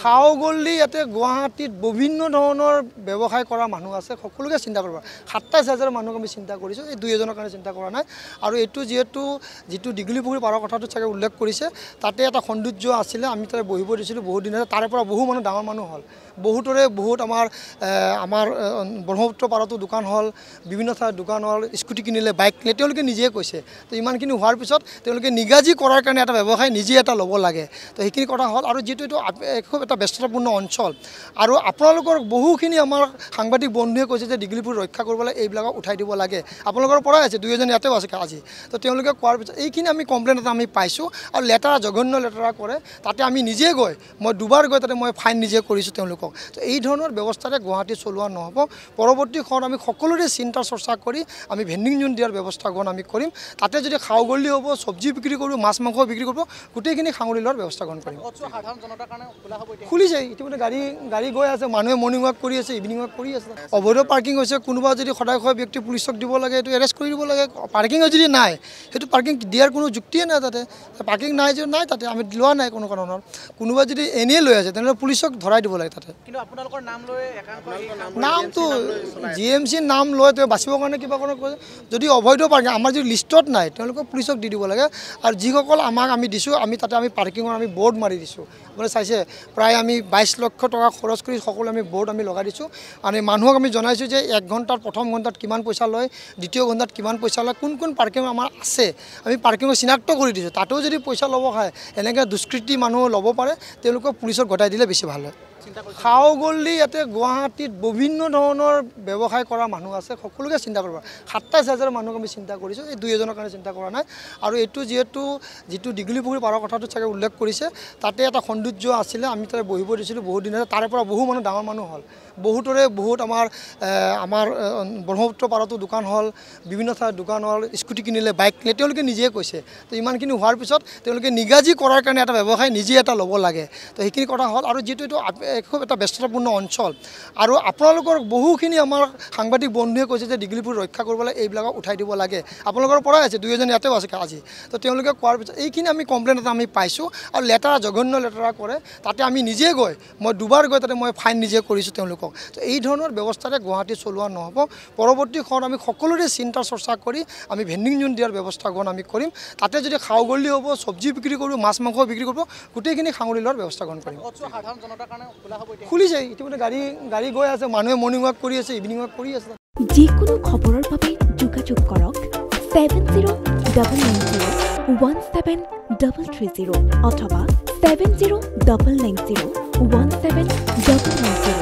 খাও গল্লি ইয়াতে গুৱাহাটীত বিভিন্ন ধৰণৰ ব্যৱসায় কৰা মানুহ আছে সকলোকে চিন্তা কৰিব ২৭,০০০ মানুহক আমি চিন্তা কৰিছোঁ এই দুই এজনৰ কাৰণে চিন্তা কৰা নাই আৰু এইটো যিটো দীঘলীপুখুৰী পাৰৰ কথাটো চাগে উল্লেখ কৰিছে তাতে এটা সৌন্দৰ্য আছিলে আমি তাতে বহিব দিছিলোঁ বহুত দিন তাৰে পৰা বহু মানুহ ডাঙৰ মানুহ হ'ল বহুতৰে বহুত আমাৰ ব্ৰহ্মপুত্ৰ পাৰতো দোকান হ'ল বিভিন্ন ঠাইত দোকান হ'ল স্কুটি কিনিলে বাইক কিনিলে তেওঁলোকে নিজে কৈছে তো ইমানখিনি হোৱাৰ পিছত তেওঁলোকে নিগাজি কৰাৰ কাৰণে এটা ব্যৱসায় নিজে এটা ল'ব লাগে তো সেইখিনি কথা হ'ল আৰু যিটো এইটো খুব এটা ব্যস্ততাপূৰ্ণ অঞ্চল আৰু আপোনালোকৰ বহুখিনি আমাৰ সাংবাদিক বন্ধুৱে কৈছে যে দীঘলীপুৰ ৰক্ষা কৰিবলৈ এইবিলাকক উঠাই দিব লাগে আপোনালোকৰ পৰাই আছে দুই এজন ইয়াতেও আছে আজি তো তেওঁলোকে কোৱাৰ পিছত এইখিনি আমি কমপ্লেইন এটা আমি পাইছোঁ আৰু লেটাৰা জঘন্য লেটাৰা কৰে তাতে আমি নিজে গৈ মই দুবাৰ গৈ তাতে মই ফাইন নিজে কৰিছোঁ তেওঁলোকক তো এই ধৰণৰ ব্যৱস্থাৰে গুৱাহাটী চলোৱা নহ'ব পৰৱৰ্তী সময়ত আমি সকলোৰে চিন্তা চৰ্চা কৰি আমি ভেণ্ডিং জোন দিয়াৰ ব্যৱস্থা গ্ৰহণ আমি কৰিম তাতে যদি খাও গল্লি হ'ব চব্জি বিক্ৰী কৰোঁ মাছ মাংস বিক্ৰী কৰিব গোটেইখিনি সাঙুৰি লোৱাৰ ব্যৱস্থা গ্ৰহণ কৰিম খুলিছে ইতিমধ্যে গাড়ী গৈ আছে মানুহে মৰ্ণিং ৱাক কৰি আছে ইভিনিং ৱাক কৰি আছে অবৈধ পাৰ্কিং হৈছে কোনোবা যদি সদায় ব্যক্তি পুলিচক দিব লাগে এইটো এৰেষ্ট কৰি দিব লাগে পাৰ্কিং যদি নাই সেইটো পাৰ্কিং দিয়াৰ কোনো যুক্তিয়ে নাই তাতে পাৰ্কিং নাই যদি নাই তাতে আমি লোৱা নাই কোনো কাৰণত কোনোবা যদি এনেই লৈ আছে তেনেহ'লে পুলিচক ধৰাই দিব লাগে তাতে কিন্তু আপোনালোকৰ নাম লৈ নামটো GMC নাম লৈ তেওঁ বাচিবৰ কাৰণে কিবা কৰে যদি অবৈধ পাৰ্কিং আমাৰ যদি লিষ্টত নাই তেওঁলোকক পুলিচক দি দিব লাগে আৰু যিসকল আমি দিছোঁ আমি তাতে আমি পাৰ্কিঙৰ আমি বৰ্ড মাৰি দিছোঁ আপুনি চাইছে প্ৰায় আমি 22 লক্ষ টকা খৰচ কৰি সকলো আমি বৰ্ড আমি লগাই দিছোঁ আৰু মানুহক আমি জনাইছোঁ যে 1 ঘণ্টাত প্ৰথম ঘণ্টাত কিমান পইচা লয় দ্বিতীয় ঘণ্টাত কিমান পইচা লয় কোন পাৰ্কিং আমাৰ আছে আমি পাৰ্কিঙৰ চিনাক্ত কৰি দিছোঁ তাতেও যদি পইচা ল'ব খায় এনেকৈ দুষ্কৃতি মানুহ ল'ব পাৰে তেওঁলোকক পুলিচক গতাই দিলে বেছি ভাল হয় খাও গল্লি ইয়াতে গুৱাহাটীত বিভিন্ন ধৰণৰ ব্যৱসায় কৰা মানুহ আছে সকলোকে চিন্তা কৰিব ২৭,০০০ মানুহক আমি চিন্তা কৰিছোঁ এই দুই এজনৰ কাৰণে চিন্তা কৰা নাই আৰু এইটো যিটো দীঘলীপুখুৰী পাৰৰ কথাটো চাগে উল্লেখ কৰিছে তাতে এটা সৌন্দৰ্য আছিলে আমি তাতে বহিব দিছিলোঁ বহুত দিন তাৰে পৰা বহু মানুহ ডাঙৰ মানুহ হ'ল বহুতৰে বহুত আমাৰ ব্ৰহ্মপুত্ৰ পাৰতো দোকান হ'ল বিভিন্ন ঠাইত দোকান হ'ল স্কুটি কিনিলে বাইক কিনিলে তেওঁলোকে নিজে কৈছে তো ইমানখিনি হোৱাৰ পিছত তেওঁলোকে নিগাজি কৰাৰ কাৰণে এটা ব্যৱসায় নিজে এটা ল'ব লাগে তো সেইখিনি কথা হ'ল আৰু যিটো এইটো খুব এটা ব্যস্ততাপূৰ্ণ অঞ্চল আৰু আপোনালোকৰ বহুখিনি আমাৰ সাংবাদিক বন্ধুৱে কৈছে যে দীঘলীপুৰ ৰক্ষা কৰিবলৈ এইবিলাকক উঠাই দিব লাগে আপোনালোকৰ পৰাই আছে দুই এজন ইয়াতেও আছে আজি তো তেওঁলোকে কোৱাৰ পিছত এইখিনি আমি কমপ্লেইন এটা আমি পাইছোঁ আৰু লেটাৰা জঘন্য লেটাৰা কৰে তাতে আমি নিজে গৈ মই দুবাৰ গৈ তাতে মই ফাইন নিজে কৰিছোঁ তেওঁলোকক তো এই ধৰণৰ ব্যৱস্থাৰে গুৱাহাটী চলোৱা নহ'ব পৰৱৰ্তী সময়ত আমি সকলোৰে চিন্তা চৰ্চা কৰি আমি ভেণ্ডিং জোন দিয়াৰ ব্যৱস্থা গ্ৰহণ আমি কৰিম তাতে যদি খাও গল্লি হ'ব চব্জি বিক্ৰী কৰোঁ মাছ মাংস বিক্ৰী কৰিব গোটেইখিনি সাঙুৰি লোৱাৰ ব্যৱস্থা গ্ৰহণ কৰিম খুলিছে ইতিমধ্যে গাড়ী গৈ আছে মানুহে মৰ্ণিং ৱাক কৰি আছে ইভিনিং ৱাক কৰি আছে যিকোনো খবৰৰ বাবে যোগাযোগ কৰক 7090173330 অথবা 7099017990